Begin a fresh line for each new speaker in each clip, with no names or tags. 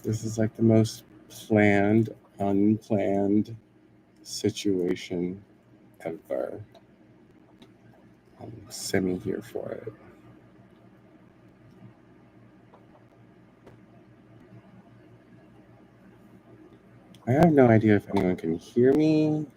This is like the most planned, unplanned situation ever. I'm semi here for it. I have no idea if anyone can hear me.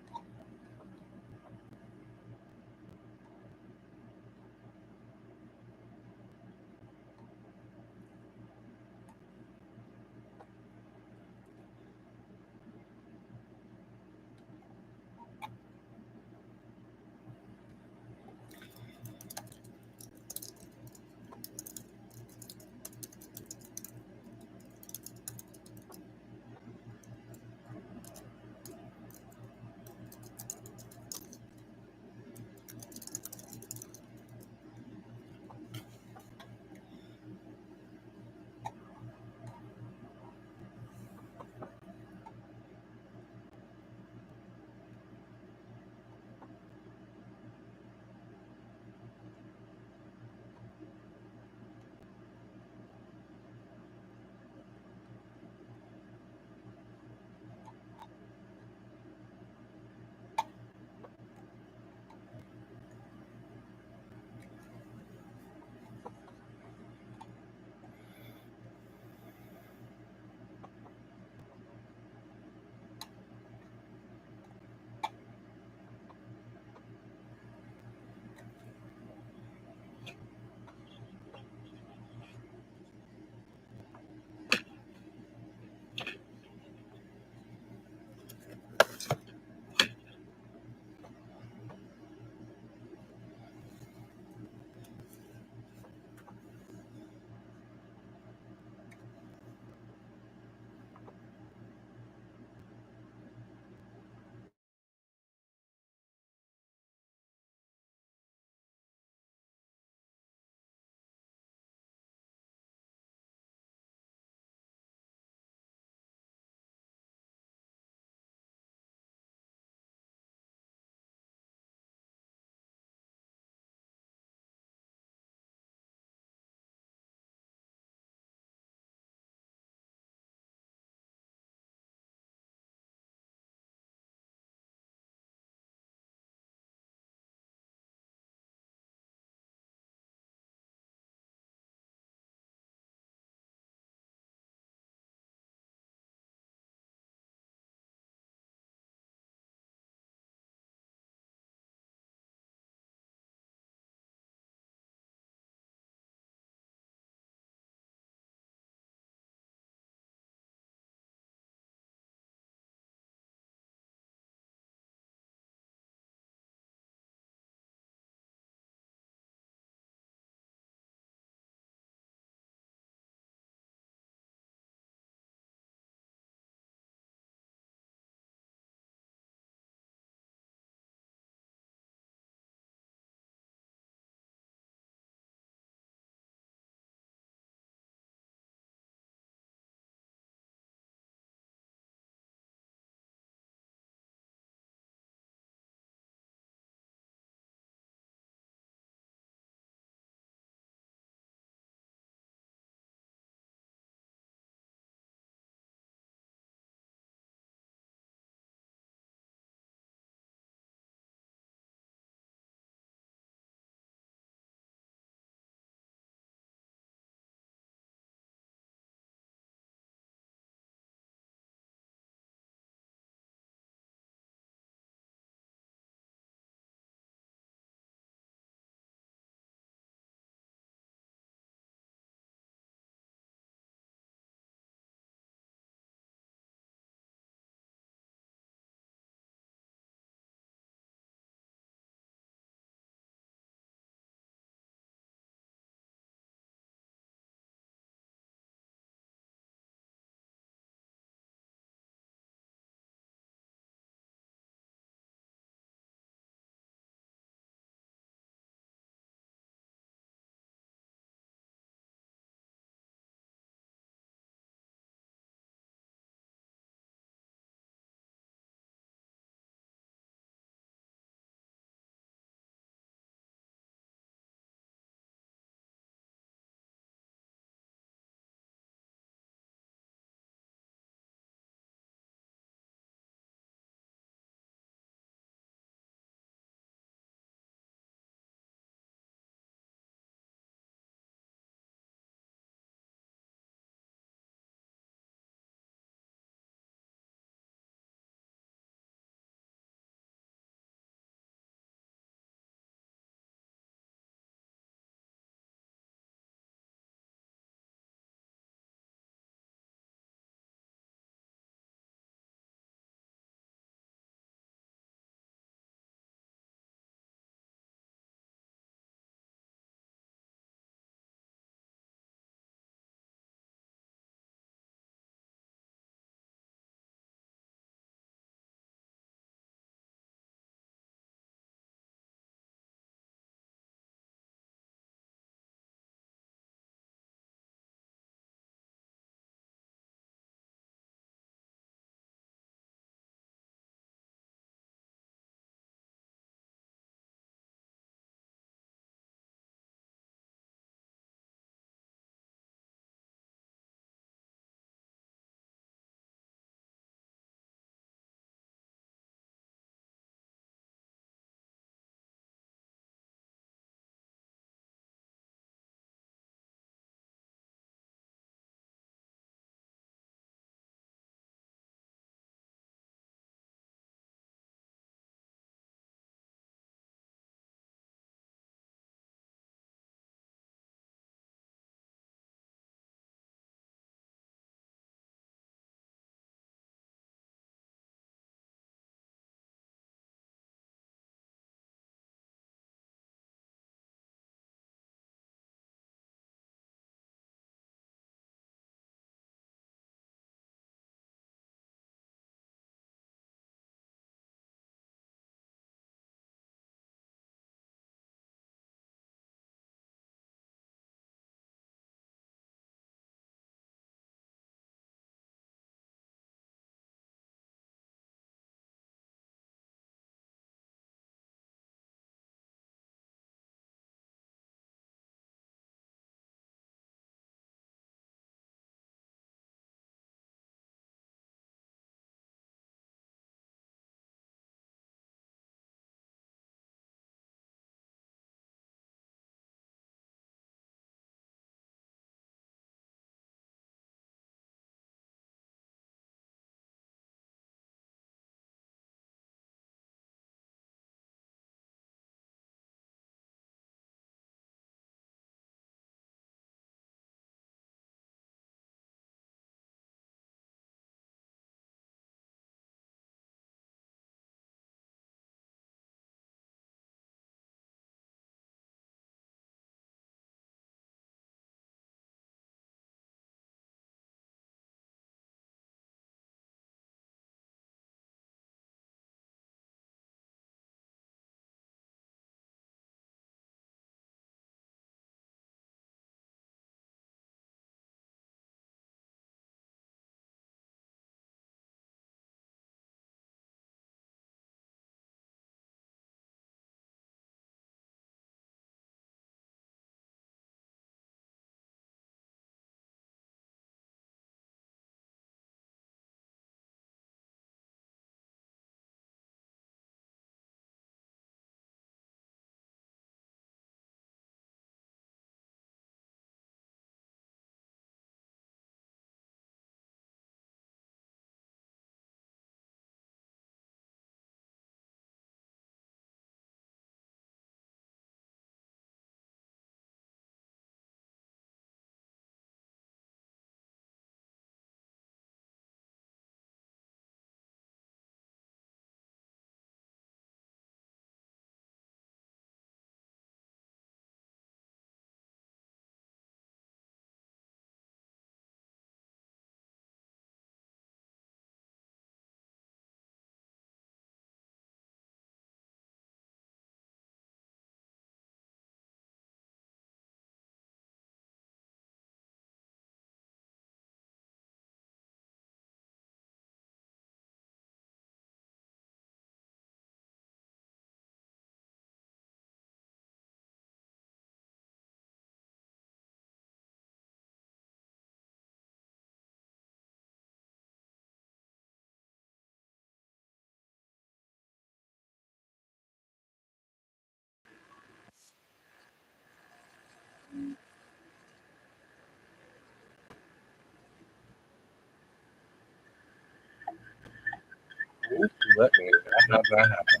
Ooh, let me not have that happen.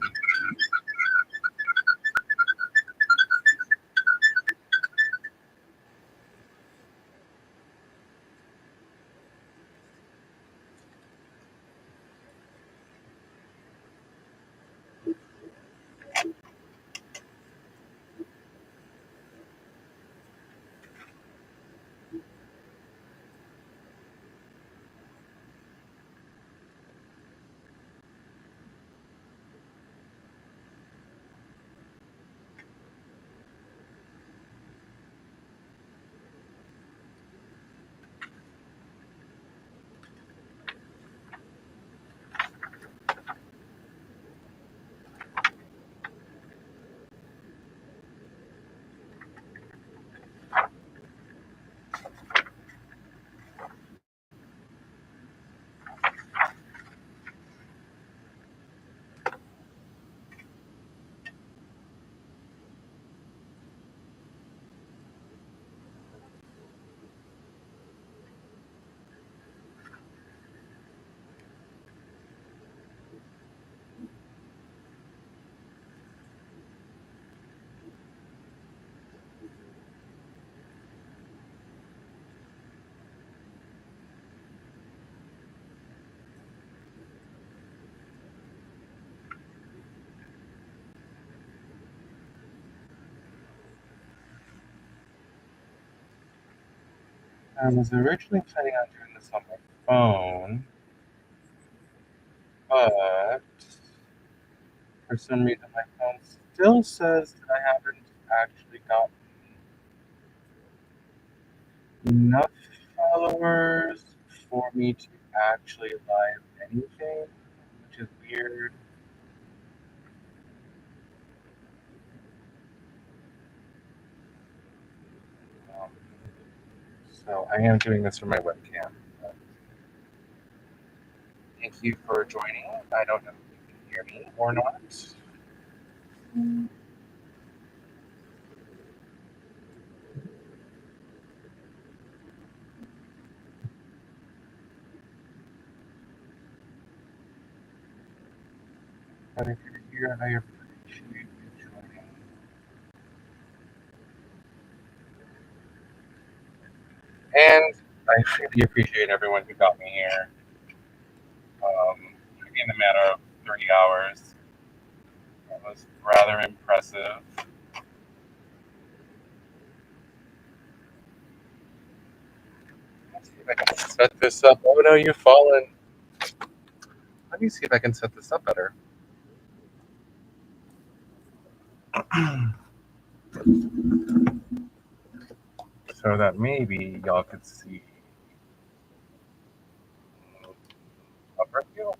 I was originally planning on doing this on my phone, but for some reason my phone still says that I haven't actually gotten enough followers for me to actually live anything, which is weird. Um, so I am doing this from my webcam. Thank you for joining. I don't know if you can hear me or not. But if you're here, I appreciate you joining. And I really appreciate everyone who got me here in a matter of 3 hours. That was rather impressive. Let's see if I can set this up. Oh no, you've fallen. Let me see if I can set this up better. So that maybe y'all could see upper view.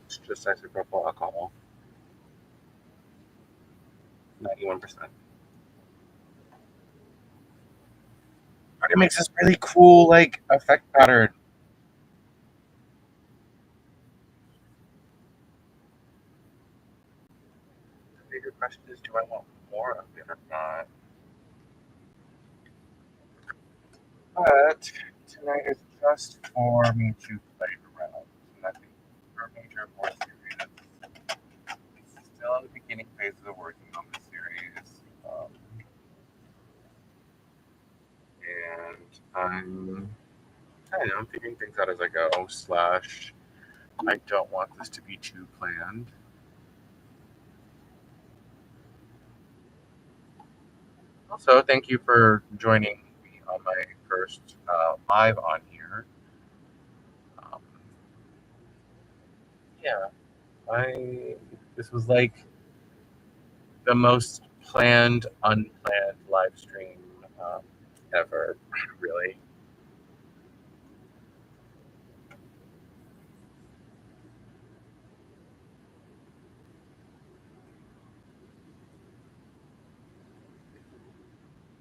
It's just isopropyl alcohol, 91%. But it makes this really cool, like, effect pattern. The bigger question is, do I want more of it or not? But tonight is just for me to play around. Nothing for major more serious. It's still in the beginning phases of working on the series. I'm I don't know, I'm figuring things out as I go. Slash, I don't want this to be too planned. Also, thank you for joining me on my first live on here. Um, yeah, I this was like the most planned, unplanned live stream um, ever. Really,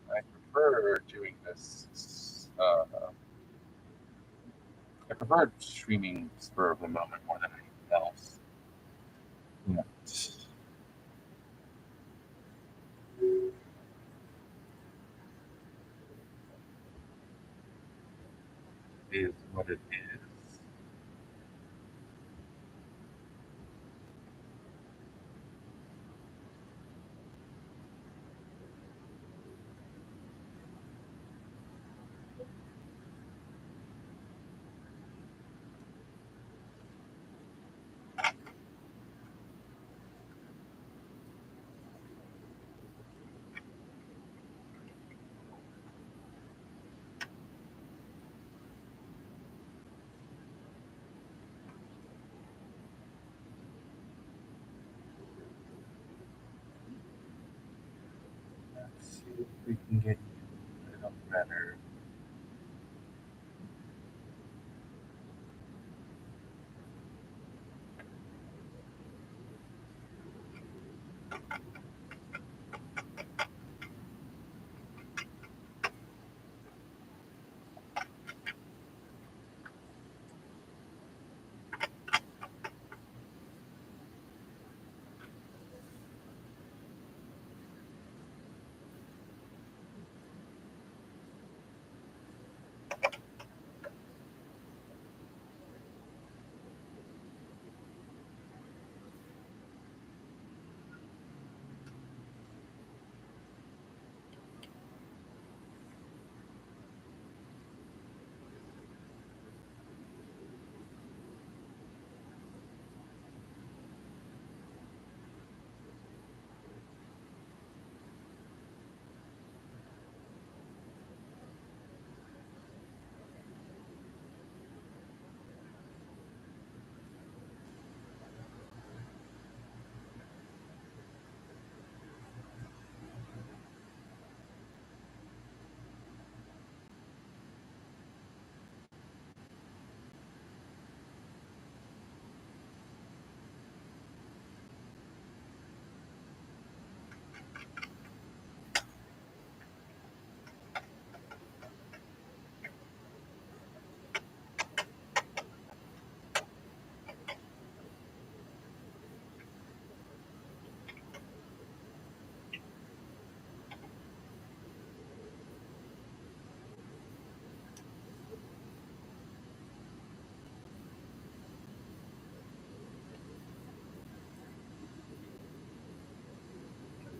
I prefer doing this. I prefer streaming spur of the moment more than anything else. Yeah. Is what it is. Let's see if we can get you a little better.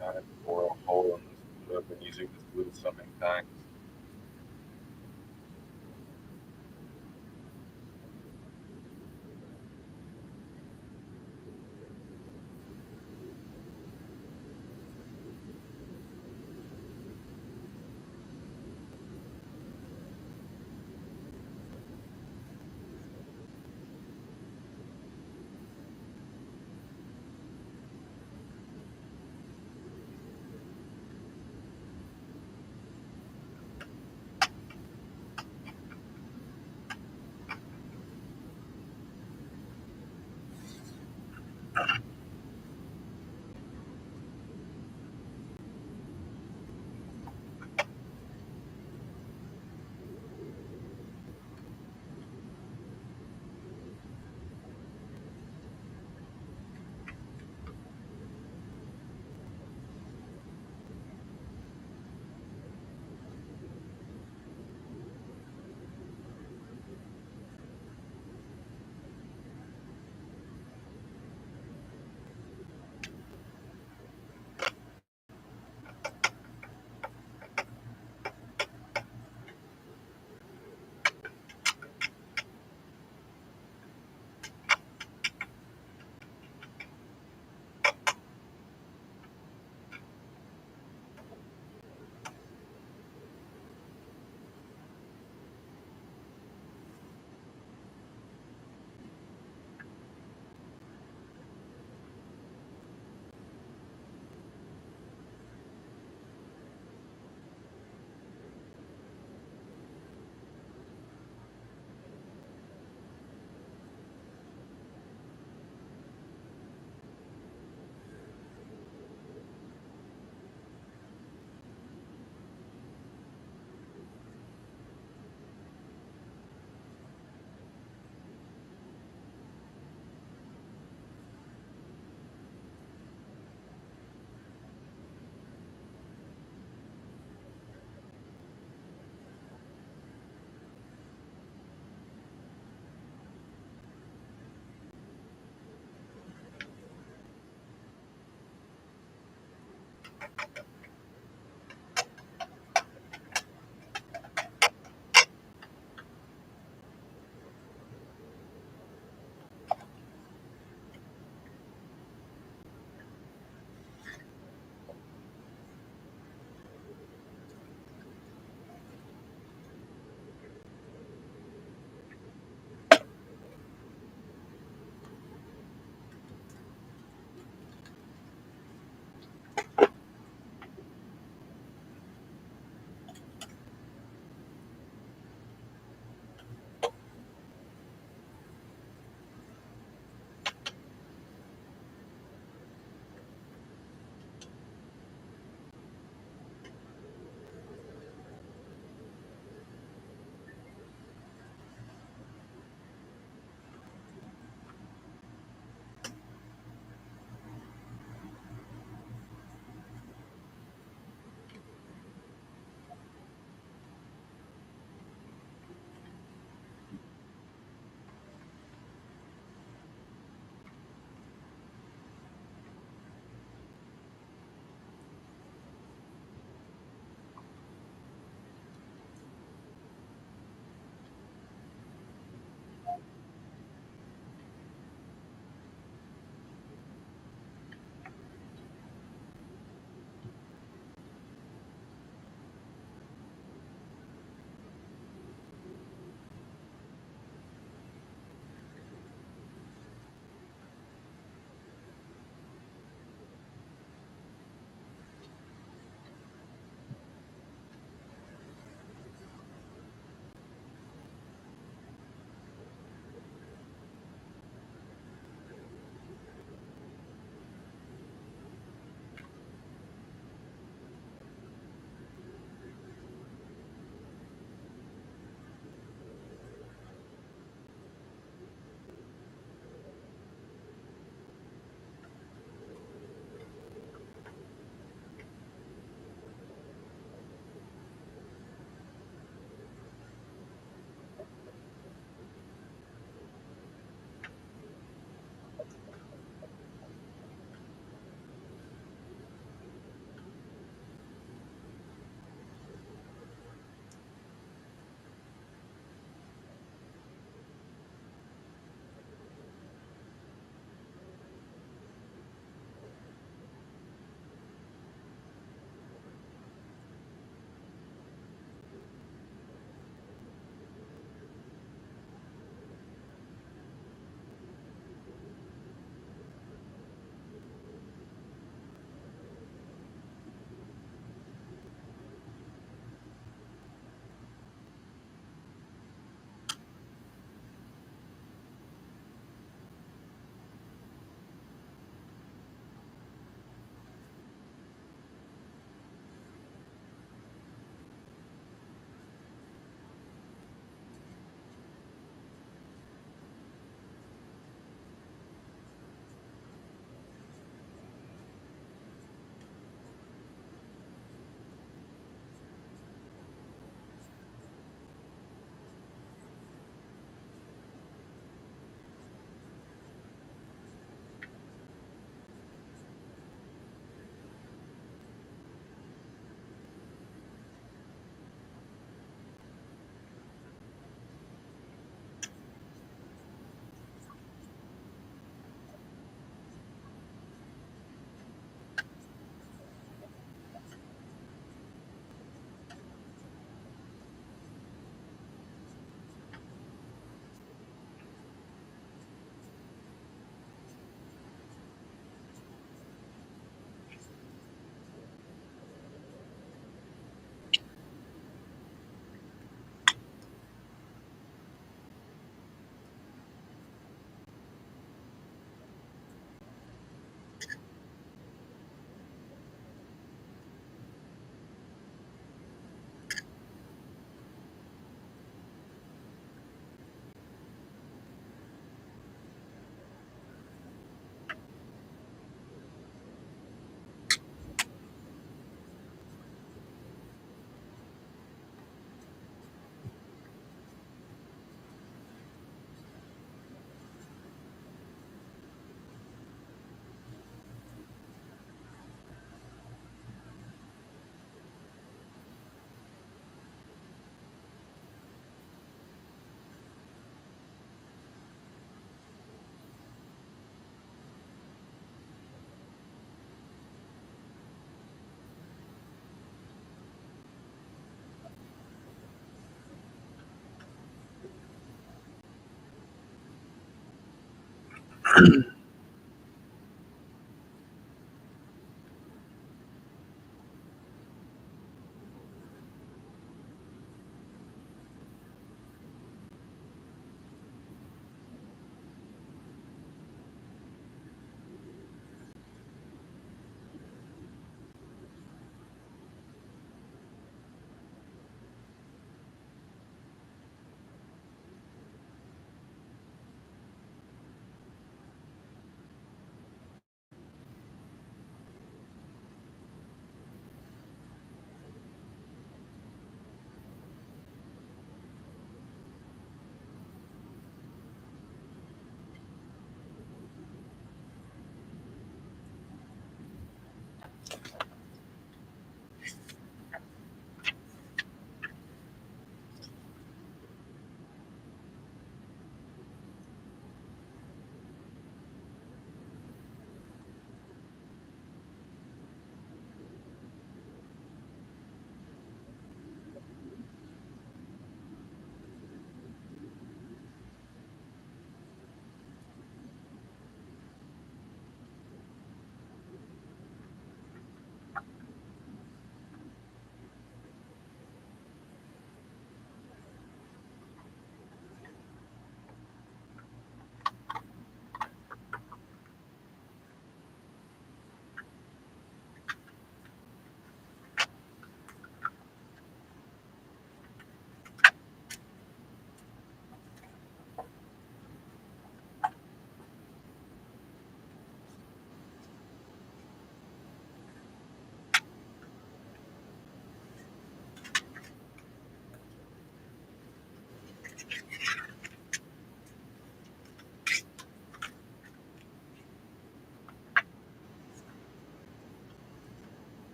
Got it. Or a hole in this blue. I've been using this blue so many times.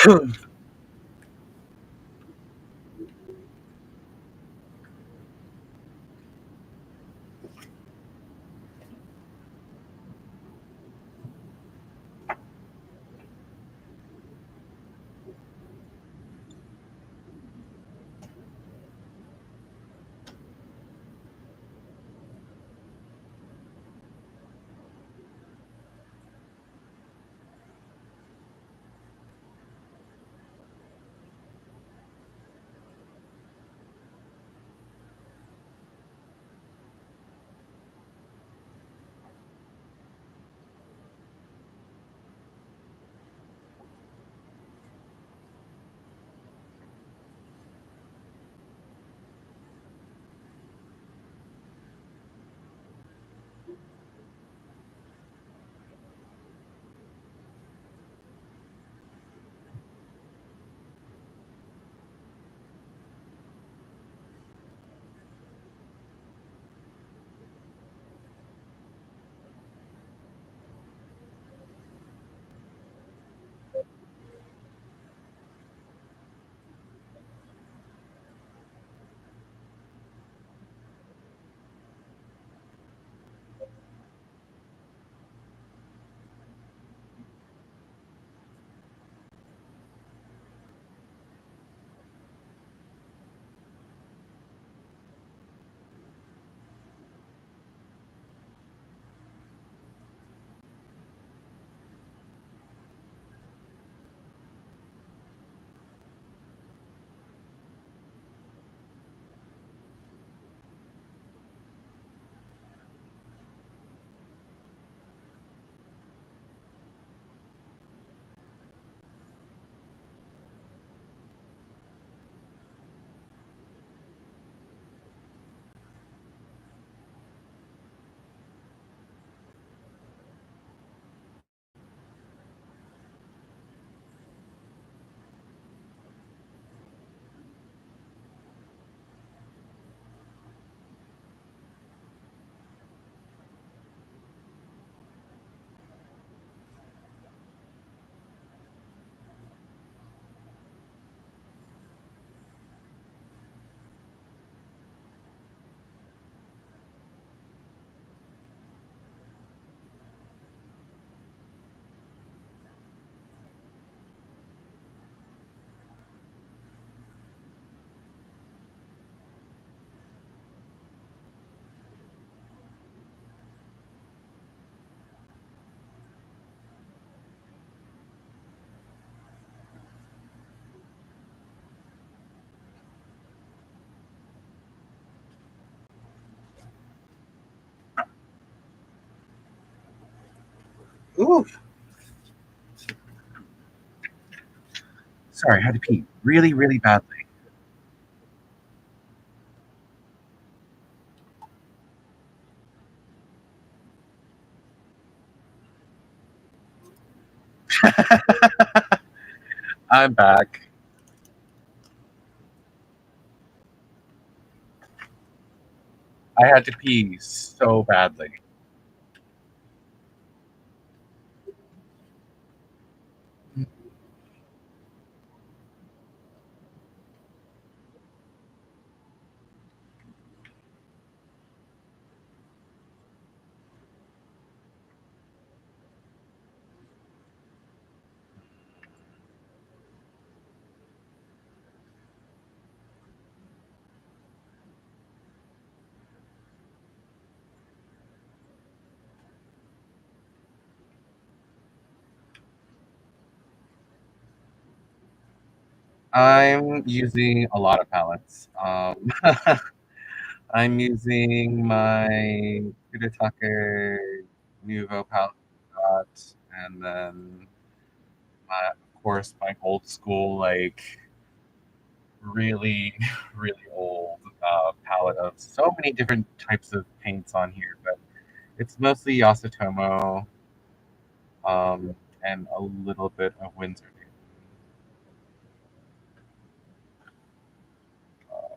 Ooh, sorry, I had to pee really, really badly. I'm back. I had to pee so badly. I'm using a lot of palettes. I'm using my Peter Tucker Nuvo palette, got, and then of course my old school, like really, really old palette of so many different types of paints on here, but it's mostly Yasutomo, and a little bit of Windsor. Uh,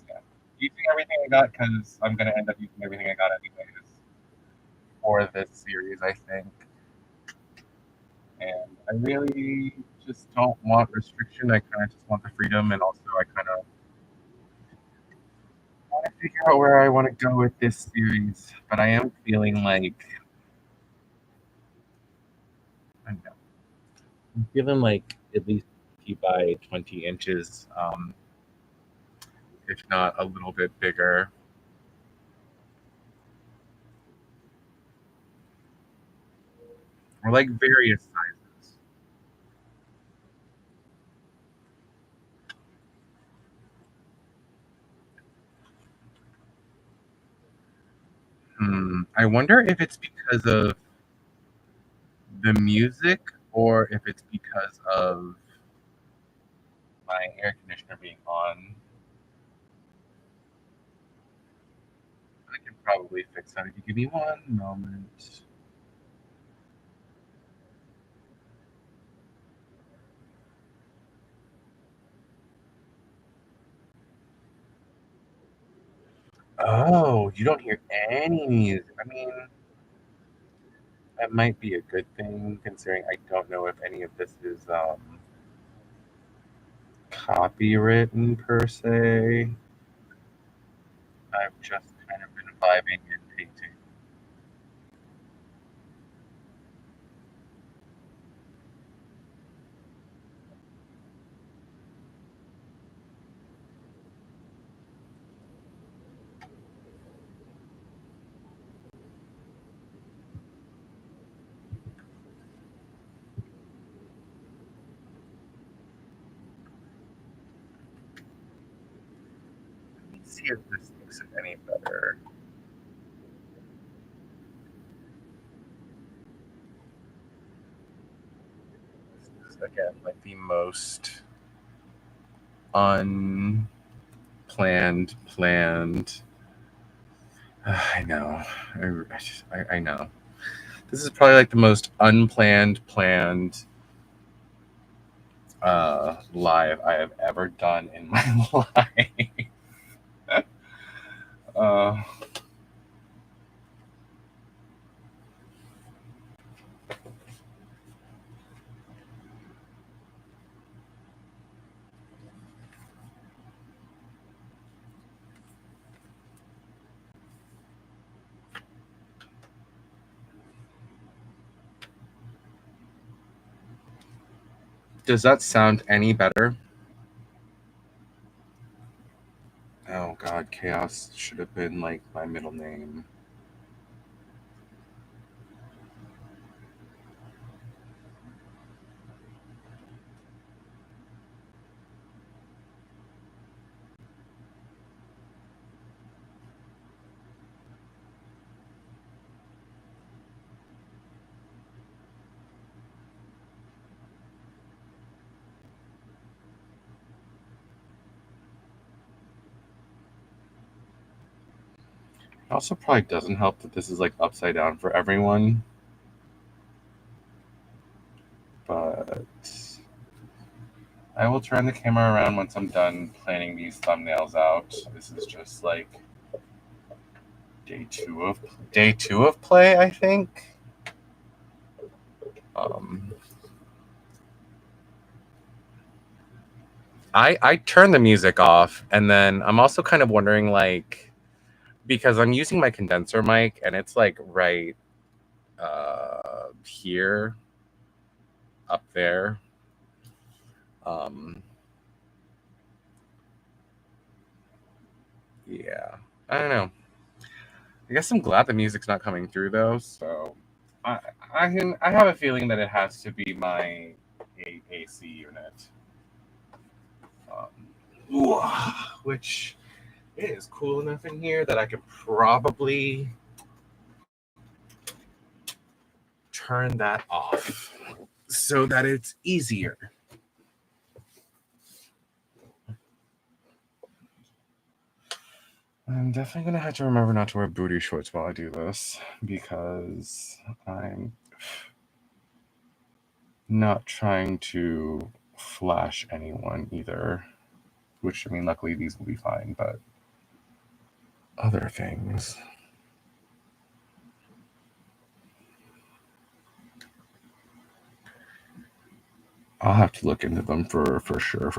yeah. Using everything I got because I'm gonna end up using everything I got anyways for this series, I think. And I really just don't want restriction. I kind of just want the freedom, and also I kind of want to figure out where I want to go with this series. But I am feeling like I'm feeling like at least 50 by 20 inches, if not a little bit bigger, or like various sizes. I wonder if it's because of the music or if it's because of my air conditioner being on. I can probably fix that if you give me one moment. Oh, you don't hear any music. I mean, that might be a good thing considering I don't know if any of this is copywritten per se. I've just kind of been vibing and painting. Let me see if this makes it any better. This is again like the most unplanned planned. I know. I know. This is probably like the most unplanned planned live I have ever done in my life. uh, does that sound any better? Oh god, chaos should have been like my middle name. It also probably doesn't help that this is like upside down for everyone, but I will turn the camera around once I'm done planning these thumbnails out. This is just like day two of play, I think. Um, I turn the music off, and then I'm also kind of wondering like because I'm using my condenser mic and it's like right here up there. Um, yeah, I don't know. I guess I'm glad the music's not coming through though. So I I have a feeling that it has to be my AC unit, which is cool enough in here that I could probably turn that off so that it's easier. I'm definitely gonna have to remember not to wear booty shorts while I do this because I'm not trying to flash anyone either. Which I mean, luckily these will be fine, but other things. I'll have to look into them for sure.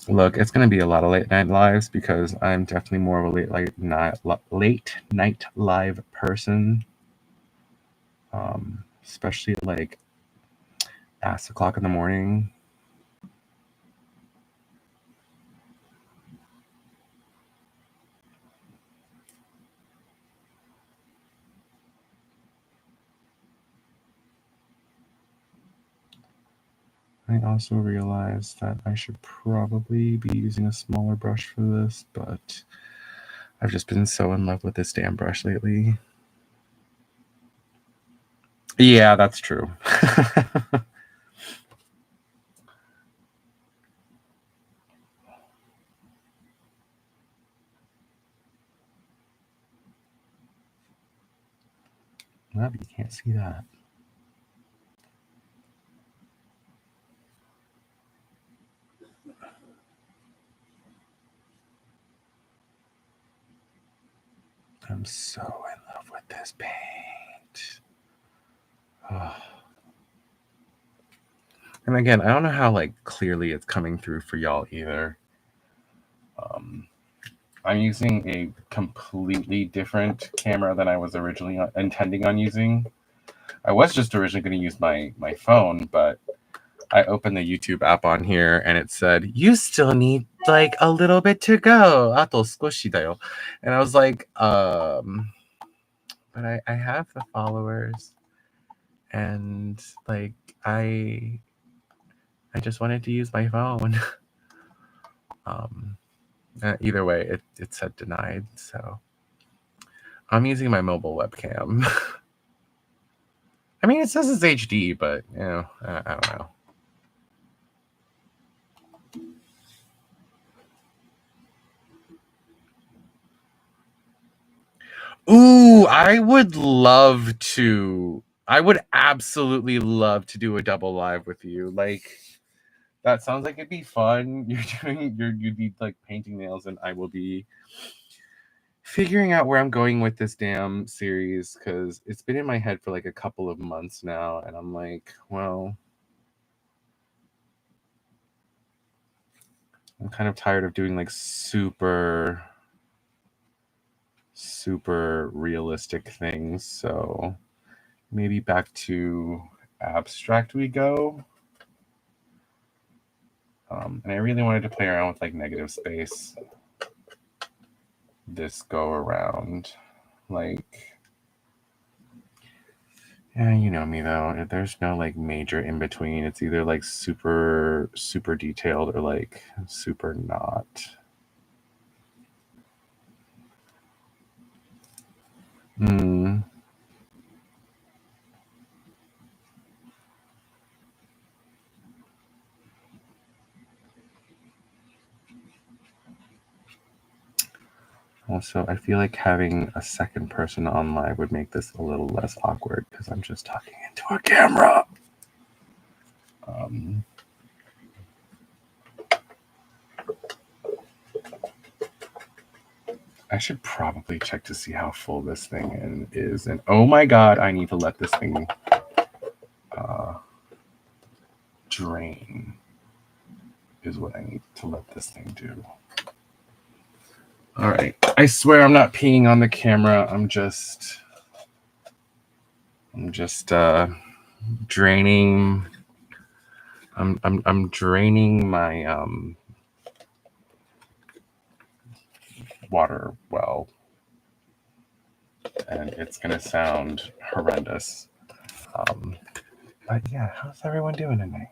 Look, it's going to be a lot of late night lives because I'm definitely more of a late night live person. Especially like past o'clock in the morning. I also realized that I should probably be using a smaller brush for this, but I've just been so in love with this damn brush lately. Yeah, that's true. Well, you can't see that. I'm so in love with this paint. Oh. And again, I don't know how like clearly it's coming through for y'all either. I'm using a completely different camera than I was originally intending on using. I was just originally going to use my phone, but I opened the YouTube app on here and it said, you still need like a little bit to go. Ato skoshi dayo. And I was like, but I have the followers and like I just wanted to use my phone. Either way, it said denied. So I'm using my mobile webcam. I mean, it says it's HD, but you know, I don't know. Ooh, I would love to. I would absolutely love to do a double live with you. Like that sounds like it'd be fun. You'd be like painting nails, and I will be figuring out where I'm going with this damn series because it's been in my head for like a couple of months now, and I'm like, well, I'm kind of tired of doing like super realistic things. So maybe back to abstract we go. And I really wanted to play around with like negative space this go around. Like, yeah, you know me though. There's no like major in between. It's either like super detailed or like super not. Hmm. Also, I feel like having a second person on live would make this a little less awkward because I'm just talking into a camera. I should probably check to see how full this thing is. And oh my god, I need to let this thing drain is what I need to let this thing do. All right. I swear I'm not peeing on the camera. I'm just draining. I'm draining my water well, and it's gonna sound horrendous. But yeah, how's everyone doing tonight?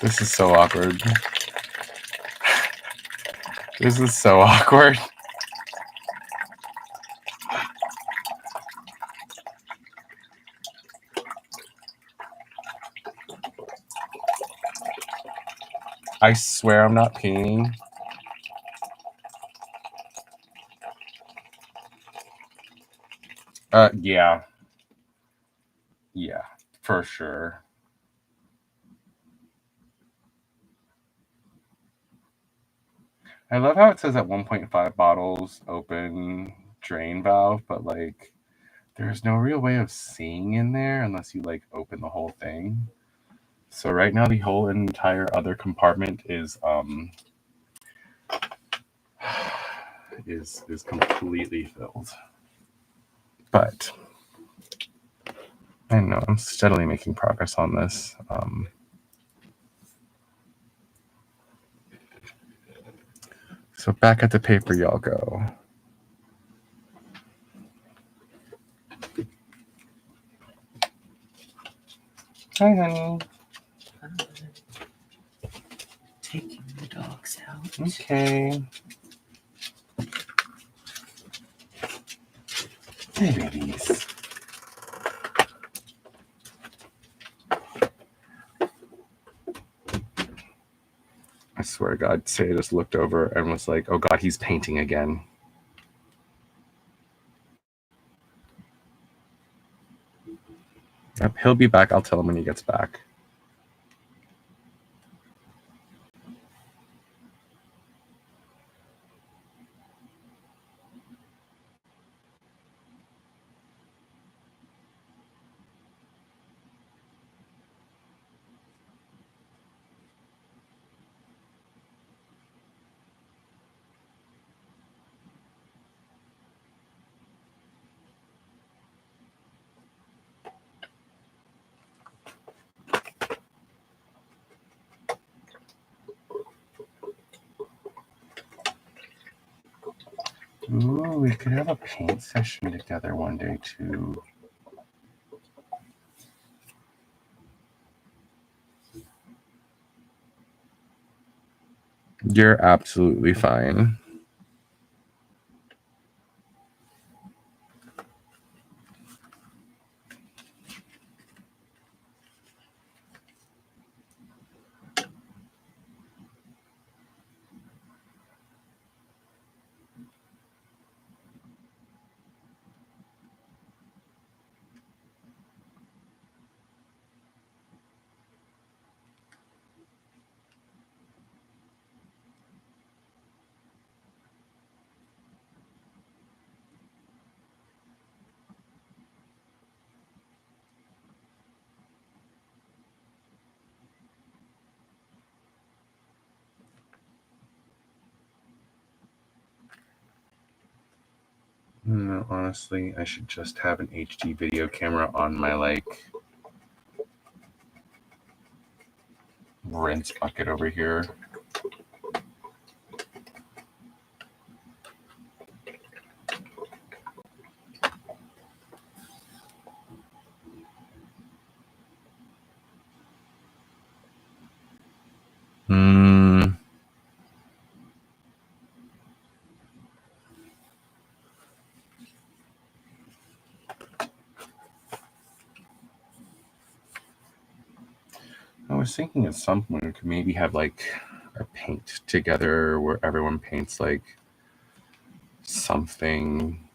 This is so awkward. This is so awkward. I swear I'm not peeing. Yeah. Yeah, for sure. I love how it says at 1.5 bottles open drain valve, but like there's no real way of seeing in there unless you like open the whole thing. So right now the whole entire other compartment is is completely filled. But I know I'm steadily making progress on this. So back at the paper y'all go. Hi, honey.
Taking the dogs out.
Okay. Hey, babies. I swear to God, Seiya just looked over and was like, oh God, he's painting again. Yep, he'll be back. I'll tell him when he gets back. Ooh, we could have a paint session together one day too. You're absolutely fine. No, honestly, I should just have an HD video camera on my like rinse bucket over here. I was thinking at some point we could maybe have like a paint together where everyone paints like something,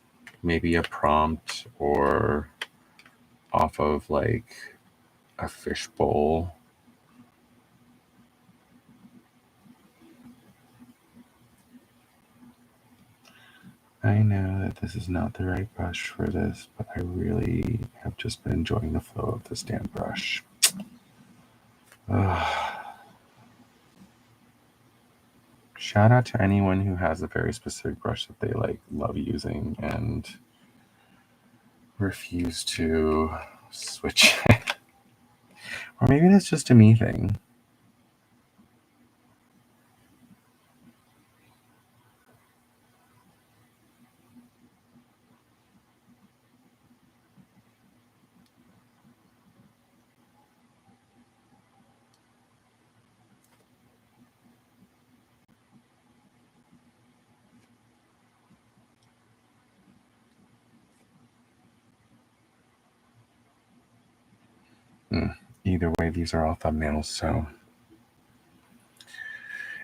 maybe a prompt or off of like a fishbowl. I know that this is not the right brush for this, but I really have just been enjoying the flow of this damn brush. Shout out to anyone who has a very specific brush that they like love using and refuse to switch it. Or maybe that's just a me thing. Either way, these are all thumbnails, so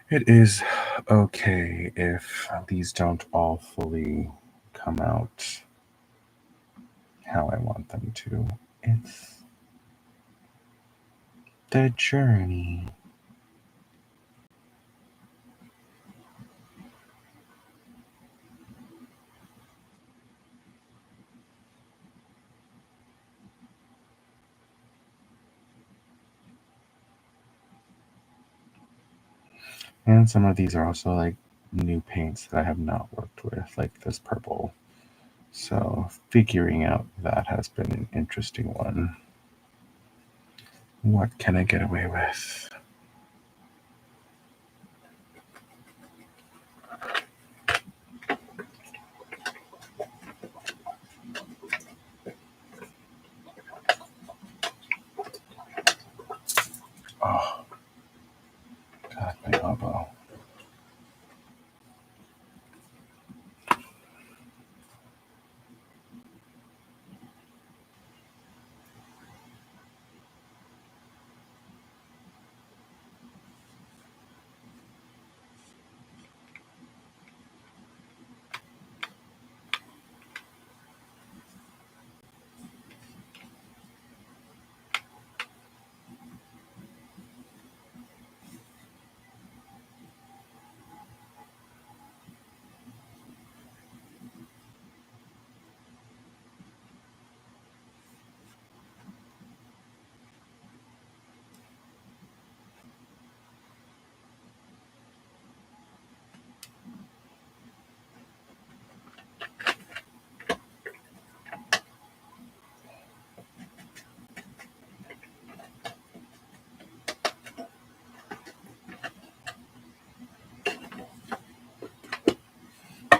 it is okay if these don't all fully come out how I want them to. It's the journey. And some of these are also like new paints that I have not worked with, like this purple. So figuring out that has been an interesting one. What can I get away with? Oh, God, my elbow.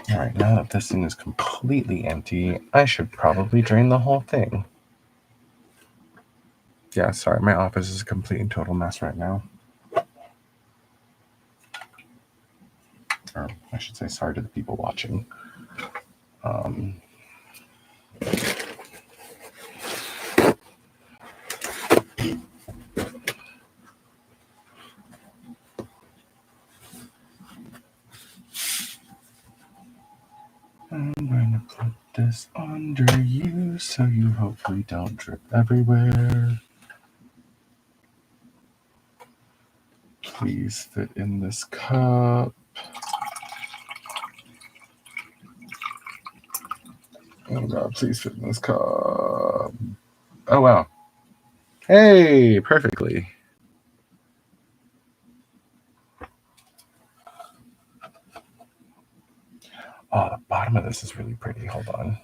All right, now that this thing is completely empty, I should probably drain the whole thing. Yeah, sorry, my office is a complete and total mess right now. Or I should say sorry to the people watching. I'm going to put this under you so you hopefully don't drip everywhere. Please fit in this cup. Oh God, please fit in this cup. Oh wow. Hey, perfectly. Oh, the bottom of this is really pretty. Hold on.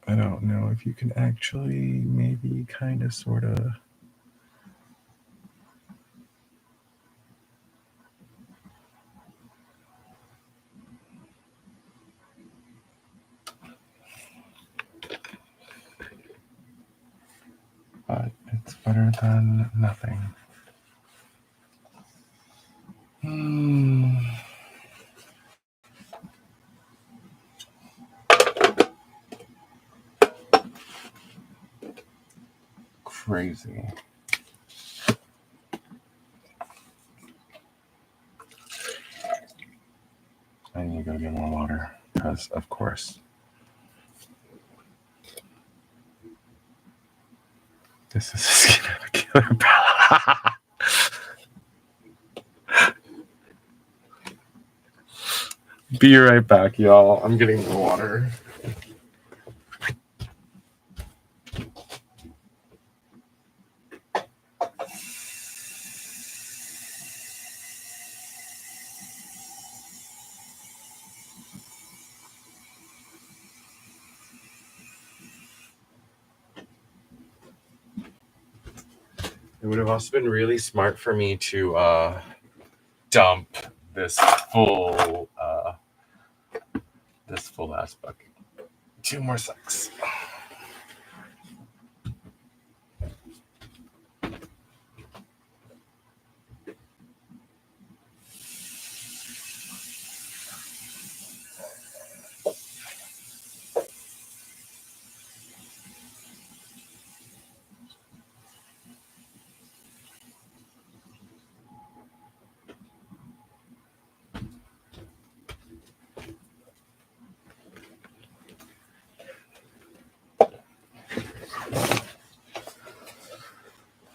I don't know if you can actually maybe kind of sort of. But it's better than nothing. Crazy. I need to go get more water because, of course, this is a skin of a killer palette. Be right back, y'all. I'm getting more water. It would have also been really smart for me to dump this full ass bucket. 2 more secs.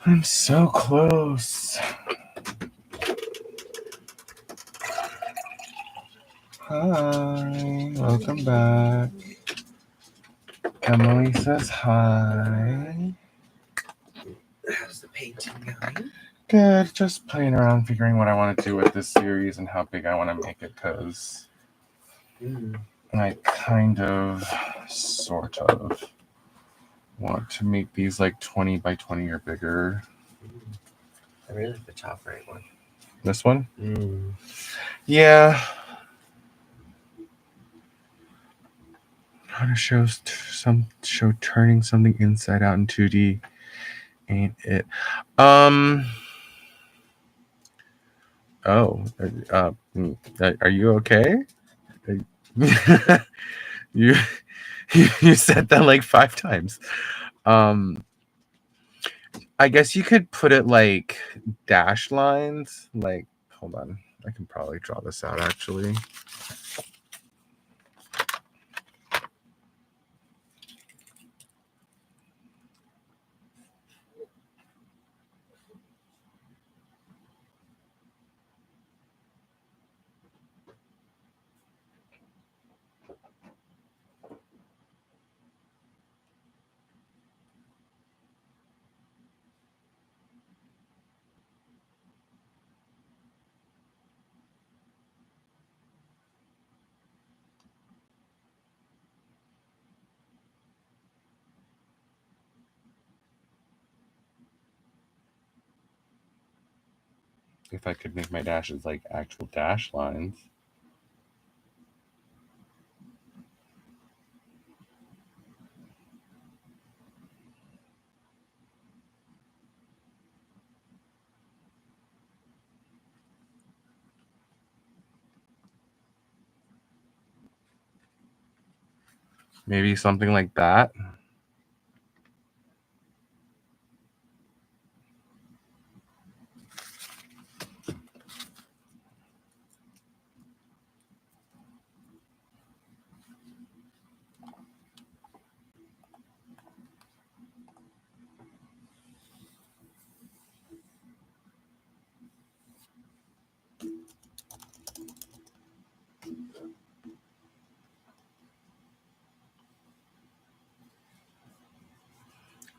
I'm so close. Hi, welcome back. Emily says hi.
How's the painting going?
Good, just playing around, figuring what I want to do with this series and how big I want to make it, because I kind of, sort of, want to make these like 20 by 20 or bigger.
I really like the top right one.
This one? Yeah. How to show turning something inside out in 2D. Ain't it? Oh, are you okay? you you said that like 5 times. I guess you could put it like dash lines. Like, hold on, I can probably draw this out actually. If I could make my dashes like actual dash lines. Maybe something like that.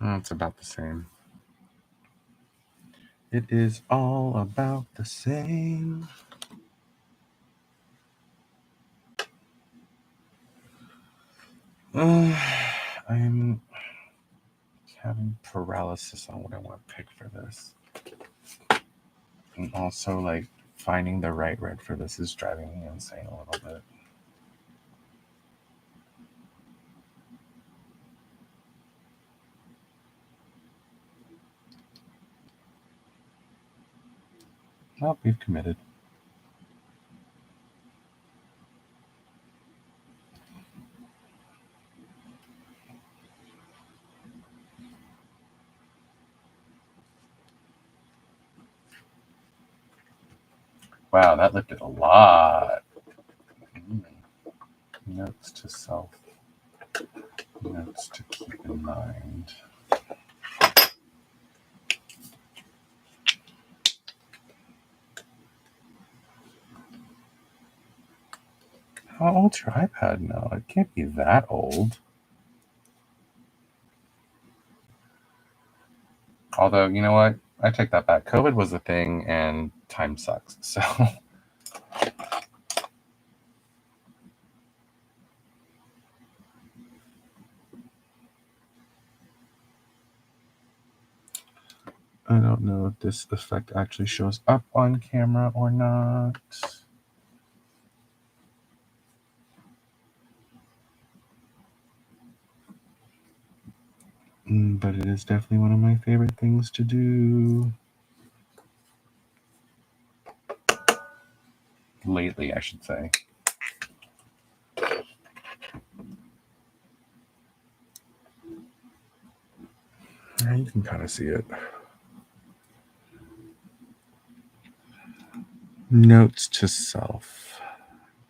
Oh, it's about the same. It is all about the same. I'm having paralysis on what I want to pick for this. And also, like, finding the right red for this is driving me insane a little bit. Well, we've committed. Wow, that lifted a lot. Notes to self. Notes to keep in mind. How old's your iPad now? It can't be that old. Although, you know what? I take that back. COVID was a thing and time sucks. So I don't know if this effect actually shows up on camera or not. But it is definitely one of my favorite things to do. Lately, I should say. Yeah, you can kind of see it. Notes to self.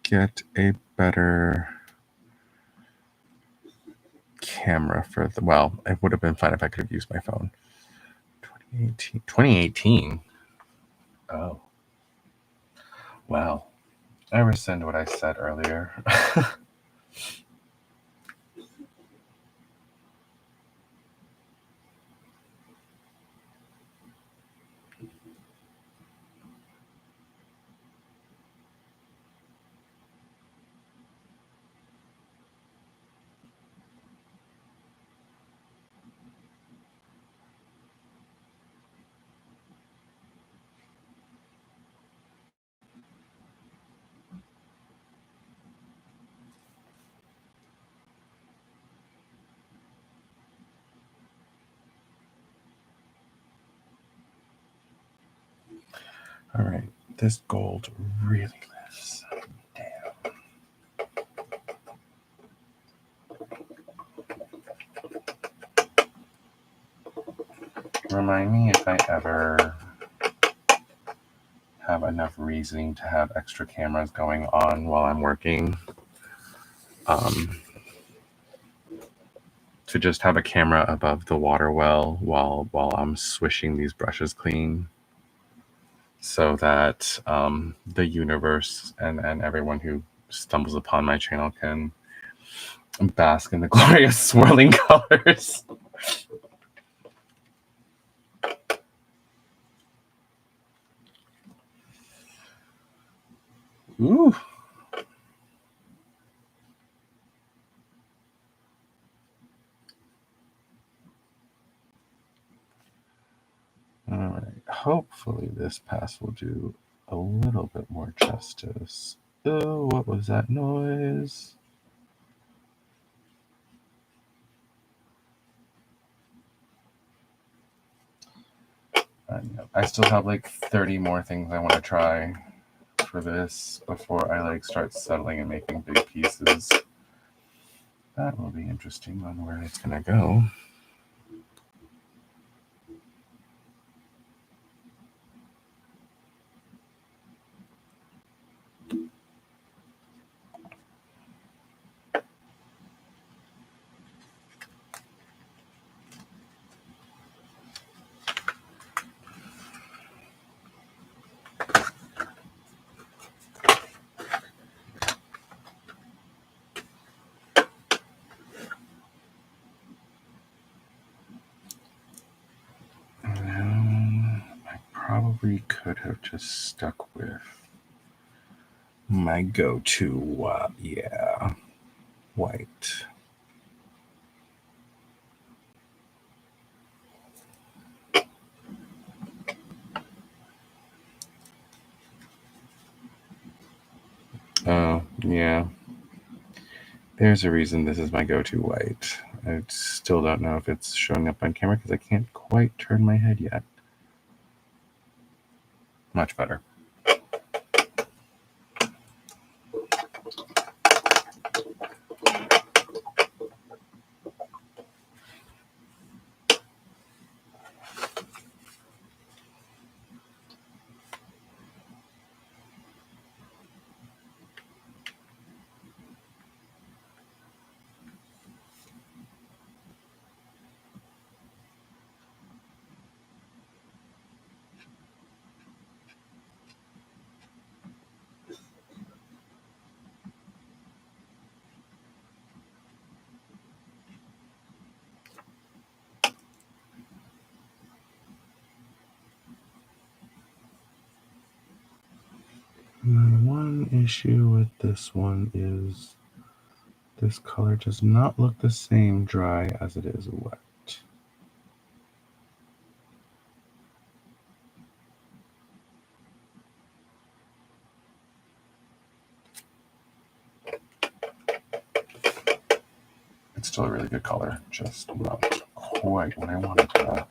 Get a better camera for the, well, it would have been fine if I could have used my phone. 2018. Oh. Wow. I rescind what I said earlier. All right. This gold really lifts. Damn. Remind me if I ever have enough reasoning to have extra cameras going on while I'm working. To just have a camera above the water well while I'm swishing these brushes clean, so that the universe and everyone who stumbles upon my channel can bask in the glorious swirling colors. Ooh. All right. Hopefully this pass will do a little bit more justice. Oh, what was that noise? I still have like 30 more things I want to try for this before I like start settling and making big pieces. That will be interesting on where it's gonna go. I probably could have just stuck with my go-to, white. Oh, yeah. There's a reason this is my go-to white. I still don't know if it's showing up on camera because I can't quite turn my head yet. Much better. My one issue with this one is this color does not look the same dry as it is wet. It's still a really good color, just not quite what I wanted to.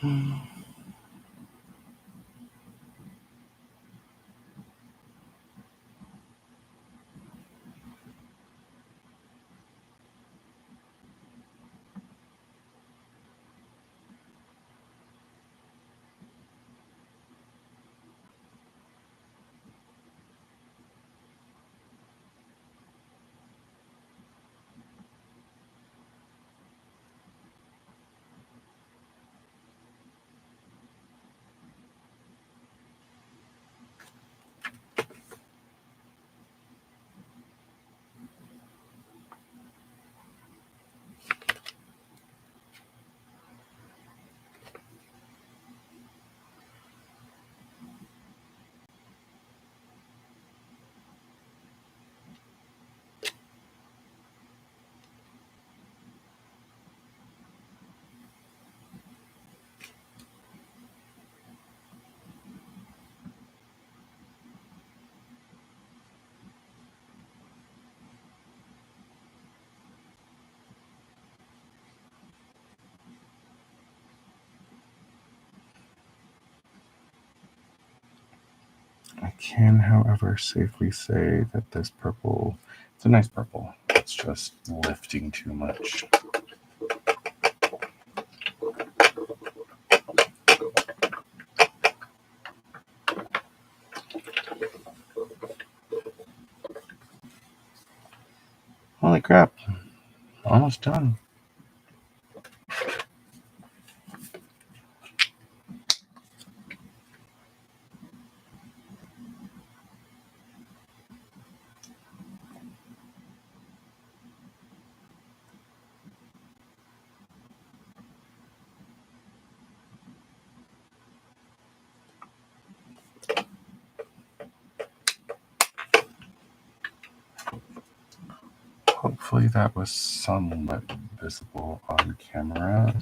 I can, however, safely say that this purple, it's a nice purple. It's just lifting too much. Holy crap. Almost done. Hopefully that was somewhat visible on camera.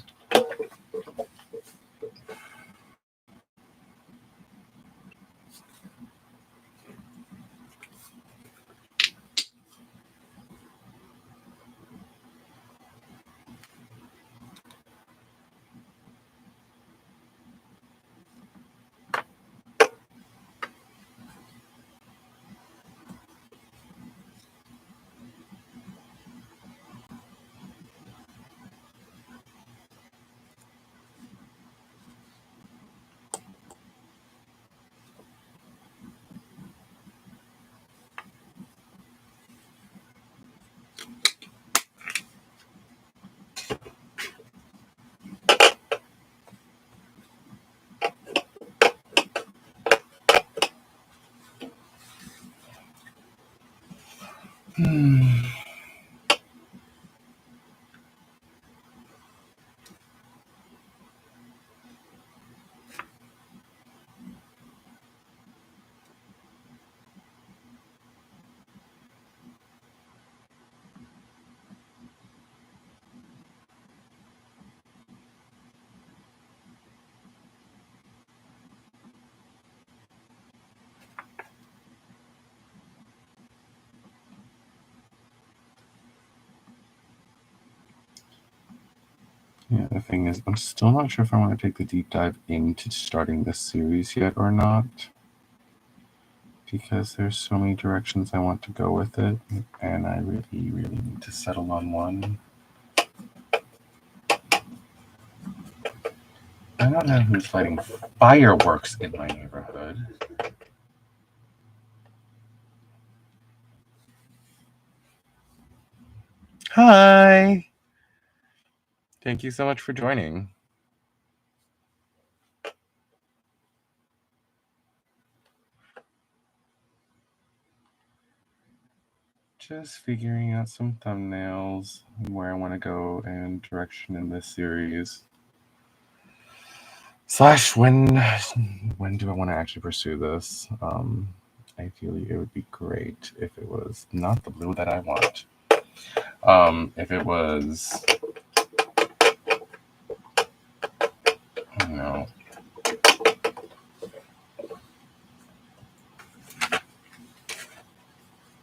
Yeah, the thing is, I'm still not sure if I want to take the deep dive into starting this series yet or not, because there's so many directions I want to go with it, and I really, really need to settle on one. I don't know who's lighting fireworks in my neighborhood. Hi! Thank you so much for joining. Just figuring out some thumbnails, where I want to go and direction in this series. Slash, when do I want to actually pursue this? Ideally, it would be great if it was not the blue that I want. If it was, you know,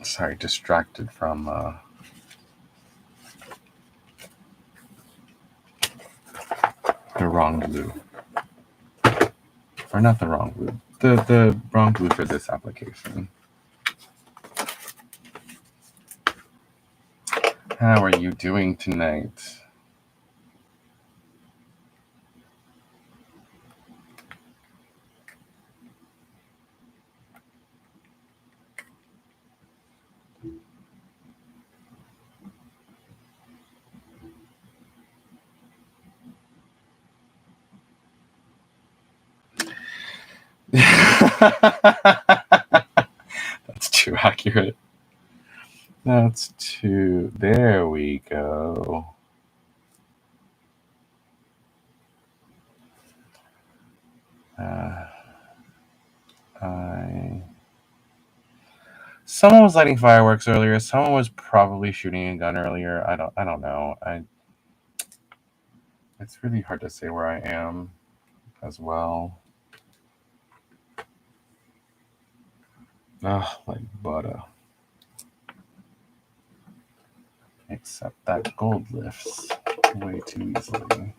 sorry, distracted from the wrong blue. or not the wrong glue, the wrong glue for this application. How are you doing tonight? That's too accurate. That's too. There we go. Someone was lighting fireworks earlier. Someone was probably shooting a gun earlier. I don't know. It's really hard to say where I am as well. Oh, like butter. Except that gold lifts way too easily.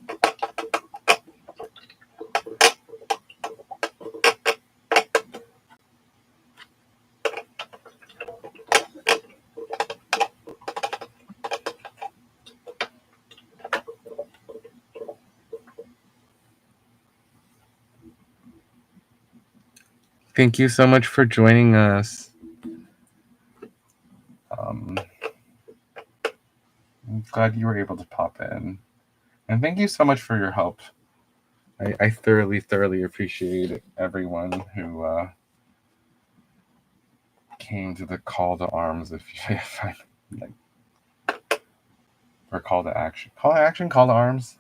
Thank you so much for joining us. I'm glad you were able to pop in. And thank you so much for your help. I thoroughly appreciate everyone who came to the call to arms, if I like, or call to action. Call to action, call to arms.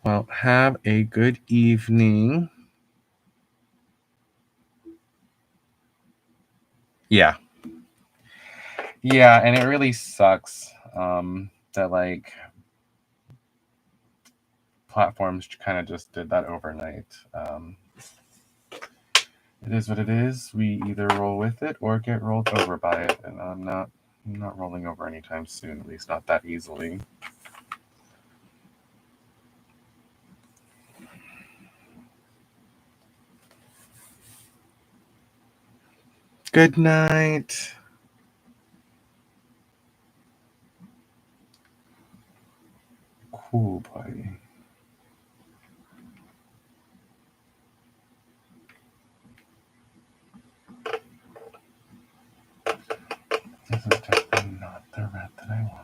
Well, have a good evening. Yeah. Yeah, and it really sucks that like platforms kind of just did that overnight. It is what it is. We either roll with it or get rolled over by it, and I'm not rolling over anytime soon, at least not that easily. Good night. Cool, buddy. This is definitely not the red that I want.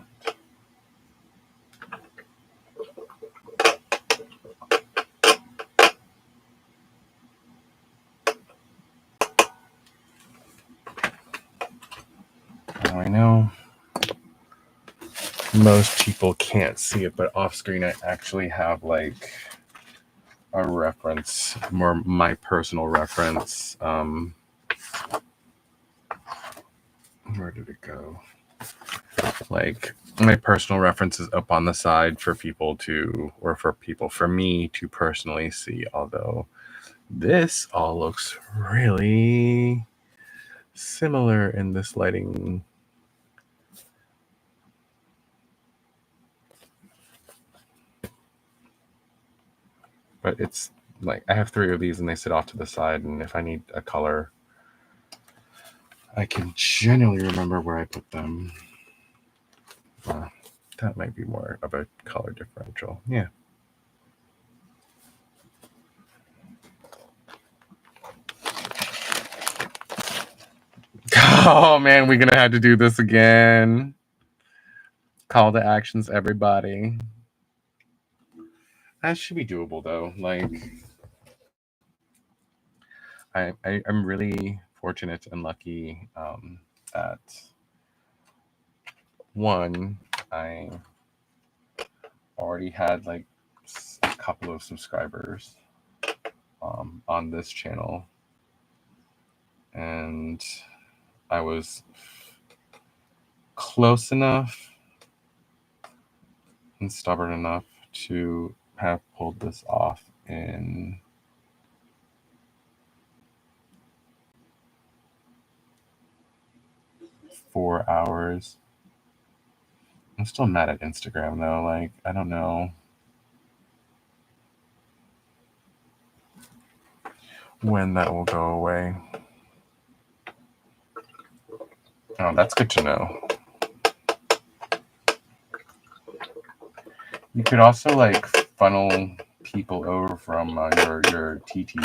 Now I know most people can't see it, but off screen I actually have like a reference, more my personal reference. Where did it go? Like my personal reference is up on the side for people to, or for me to personally see, although this all looks really similar in this lighting. But it's like I have 3 of these and they sit off to the side, and if I need a color, I can generally remember where I put them. That might be more of a color differential. Yeah. Oh man, we're gonna have to do this again. Call to actions, everybody. That should be doable though. Like I'm really fortunate and lucky that one, I already had like a couple of subscribers on this channel, and I was close enough and stubborn enough to have pulled this off in 4 hours. I'm still mad at Instagram though. Like, I don't know when that will go away. Oh, that's good to know. You could also like funnel people over from your TT,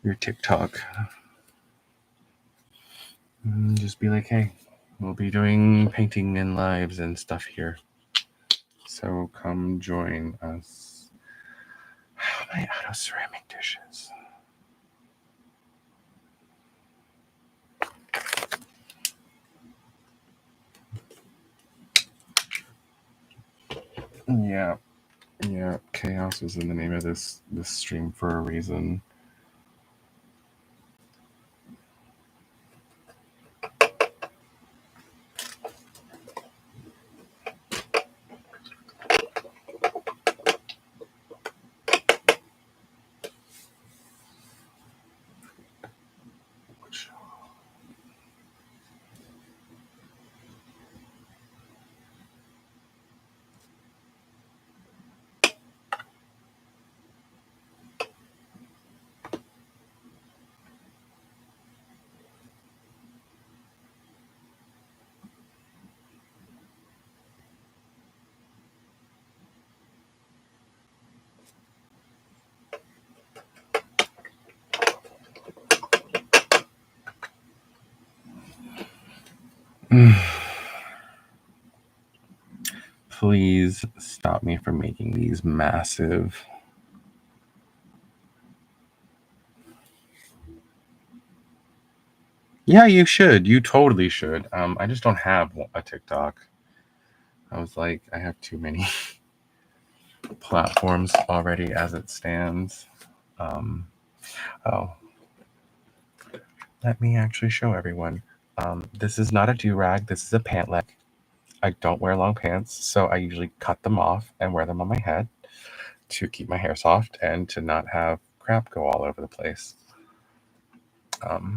your TikTok. Just be like, hey, we'll be doing painting and lives and stuff here. So come join us. My out of ceramic dishes. Yeah. Chaos was in the name of this stream for a reason. Please stop me from making these massive. Yeah, you should. You totally should. I just don't have a TikTok. I was like, I have too many platforms already as it stands. Let me actually show everyone. This is not a do-rag. This is a pant leg. I don't wear long pants, so I usually cut them off and wear them on my head to keep my hair soft and to not have crap go all over the place.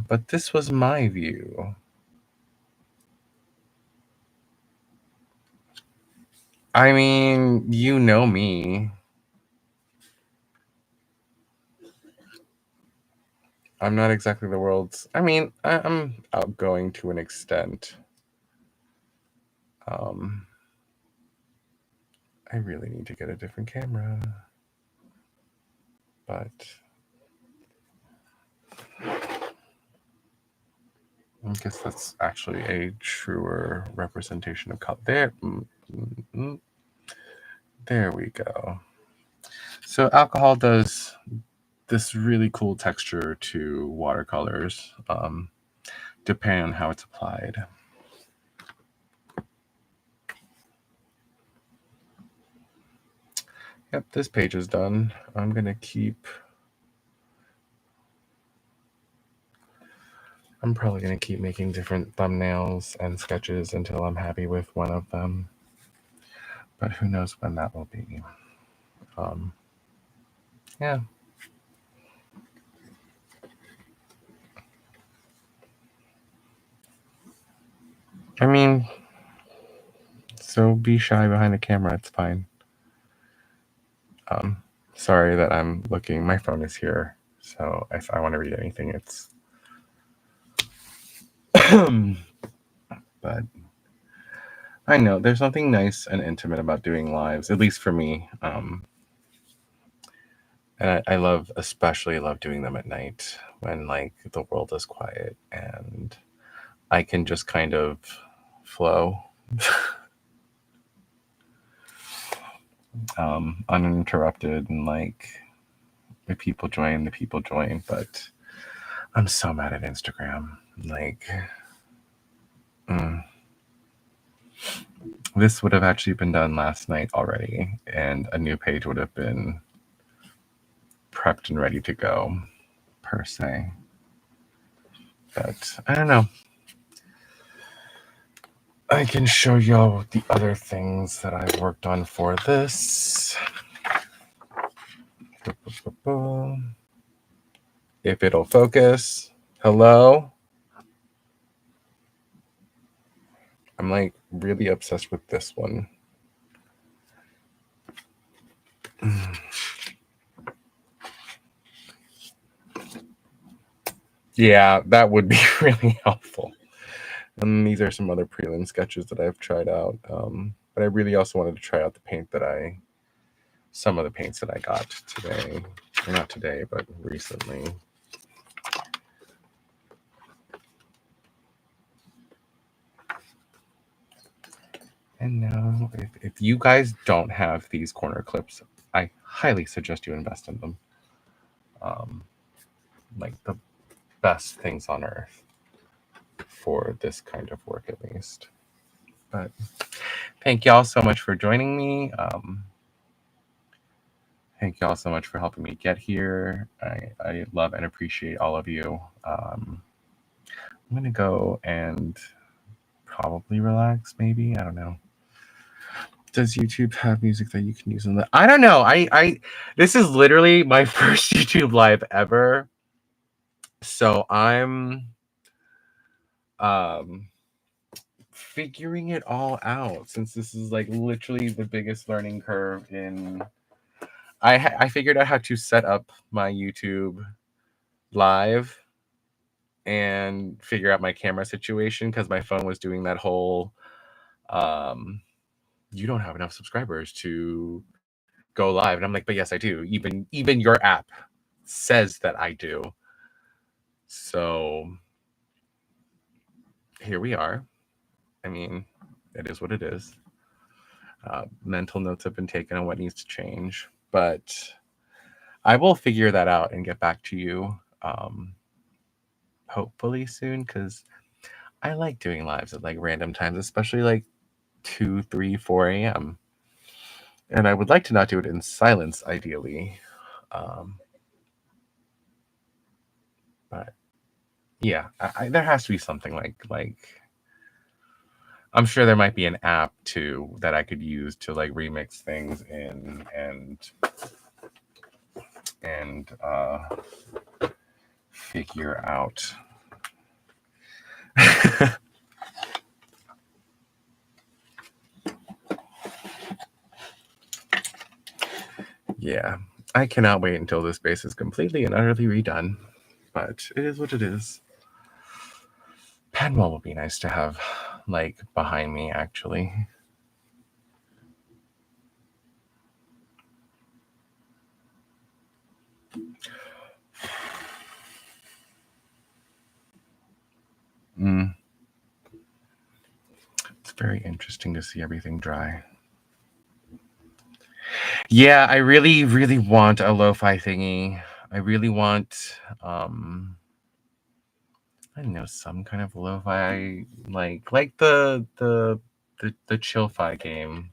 But this was my view. I mean, you know me. I'm not exactly the world's. I mean, I'm outgoing to an extent. I really need to get a different camera. But I guess that's actually a truer representation of color. There we go. So alcohol does this really cool texture to watercolors, depending on how it's applied. Yep, this page is done. I'm gonna keep. I'm probably gonna keep making different thumbnails and sketches until I'm happy with one of them. But who knows when that will be. Yeah. I mean, so be shy behind the camera. It's fine. Sorry that I'm looking. My phone is here, so if I want to read anything, it's. But I know there's something nice and intimate about doing lives, at least for me. And I especially love doing them at night when like the world is quiet and I can just kind of flow. Uninterrupted, and like the people join, but I'm so mad at Instagram. Like, this would have actually been done last night already, and a new page would have been prepped and ready to go, per se. But I don't know. I can show y'all the other things that I've worked on for this. If it'll focus. Hello? I'm like really obsessed with this one. Yeah, that would be really helpful. And these are some other prelim sketches that I've tried out. But I really also wanted to try out the paint some of the paints that I got today. Or not today, but recently. And now, if you guys don't have these corner clips, I highly suggest you invest in them. Like the best things on earth for this kind of work, at least. But thank y'all so much for joining me. Thank y'all so much for helping me get here. I love and appreciate all of you. I'm going to go and probably relax, maybe. I don't know. Does YouTube have music that you can use in the... I don't know. This is literally my first YouTube live ever. So I'm figuring it all out, since this is like literally the biggest learning curve in... I figured out how to set up my YouTube live and figure out my camera situation, because my phone was doing that whole you don't have enough subscribers to go live, and I'm like, but yes I do. Even your app says that I do. So here we are. I mean, it is what it is. Mental notes have been taken on what needs to change, but I will figure that out and get back to you hopefully soon, because I like doing lives at like random times, especially like 2, 3, 4 a.m. And I would like to not do it in silence, ideally. But yeah, there has to be something like I'm sure there might be an app too that I could use to like remix things in and figure out. Yeah, I cannot wait until this base is completely and utterly redone, but it is what it is. Penwell will be nice to have like behind me, actually. It's very interesting to see everything dry. Yeah, I really, really want a lo-fi thingy. I really want, I don't know, some kind of lo-fi, like the chill-fi game.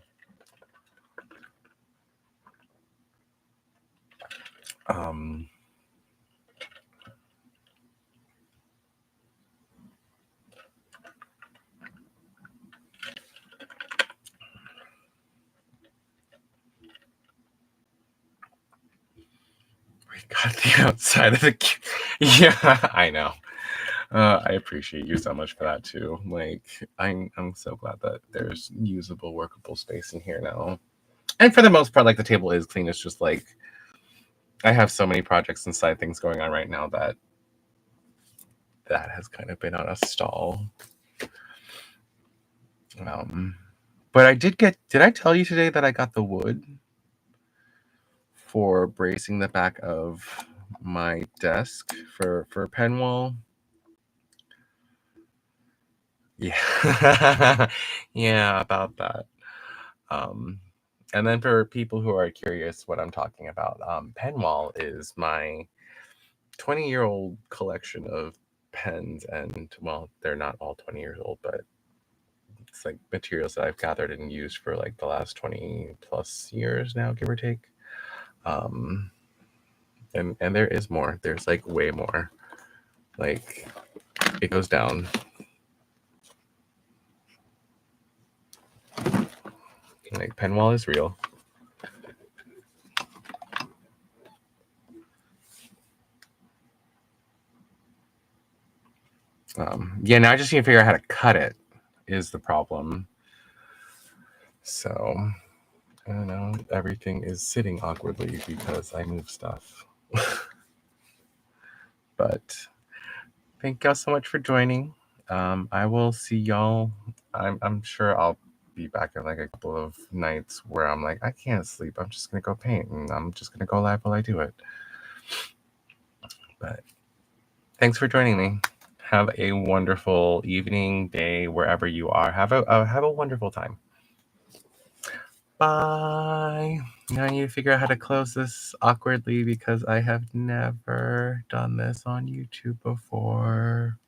We got the outside of the... Yeah, I know. I appreciate you so much for that too. Like, I'm so glad that there's usable, workable space in here now. And for the most part, like the table is clean. It's just like I have so many projects and side things going on right now that has kind of been on a stall. But I did I tell you today that I got the wood for bracing the back of my desk for Penwell? Yeah. Yeah, about that. And then for people who are curious what I'm talking about, Penwall is my 20-year-old collection of pens, and well, they're not all 20 years old, but it's like materials that I've gathered and used for like the last 20 plus years now, give or take. And there is more. There's like way more. Like it goes down. Like Penwall is real. Yeah, now I just need to figure out how to cut it. is the problem. So, I don't know. Everything is sitting awkwardly because I move stuff. But thank y'all so much for joining. I will see y'all. I'm sure I'll be back in like a couple of nights where I'm like, I can't sleep. I'm just gonna go paint and I'm just gonna go live while I do it. But thanks for joining me. Have a wonderful evening, day, wherever you are. Have a wonderful time. Bye. Now I need to figure out how to close this awkwardly because I have never done this on YouTube before.